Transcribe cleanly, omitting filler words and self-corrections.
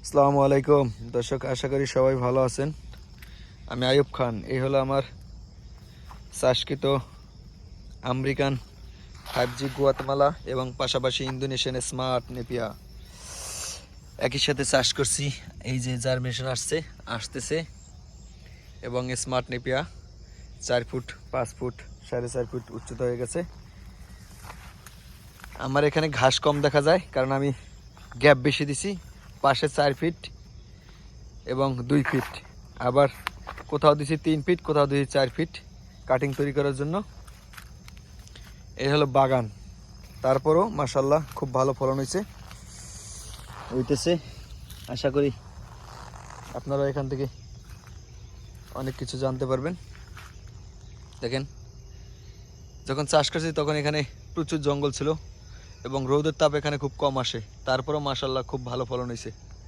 আসসালামু আলাইকুম দর্শক, আশা করি সবাই ভালো আছেন। আমি আয়ুব খান। এই হলো আমার চাষকৃত আমেরিকান 5G গুয়াতেমালা এবং পাশাপাশি ইন্দোনেশিয়ান স্মার্ট নেপিয়া একই সাথে চাষ করছি। এই যে জার্মিনেশন আসতেছে এবং স্মার্ট নেপিয়া 4 ফুট 5 ফুট 4.5 ফুট উচ্চতা হয়ে গেছে। আমার এখানে ঘাস কম দেখা যায় কারণ আমি গ্যাপ বেশি দিছি, পাশে 4 ফিট এবং 2 ফিট, আবার কোথাও দিছি 3 ফিট, কোথাও দিছি 4 ফিট কাটিং তৈরি করার জন্য। এই হলো বাগান। তারপরও মাশাআল্লাহ খুব ভালো ফলন হইতেছে। আশা করি আপনারা এখান থেকে অনেক কিছু জানতে পারবেন। দেখেন, যখন চাষ করছি তখন এখানে প্রচুর জঙ্গল ছিল এবং রোদের তাপ এখানে খুব কম আসে, তারপরও মাশাআল্লাহ খুব ভালো ফলন হয়েছে।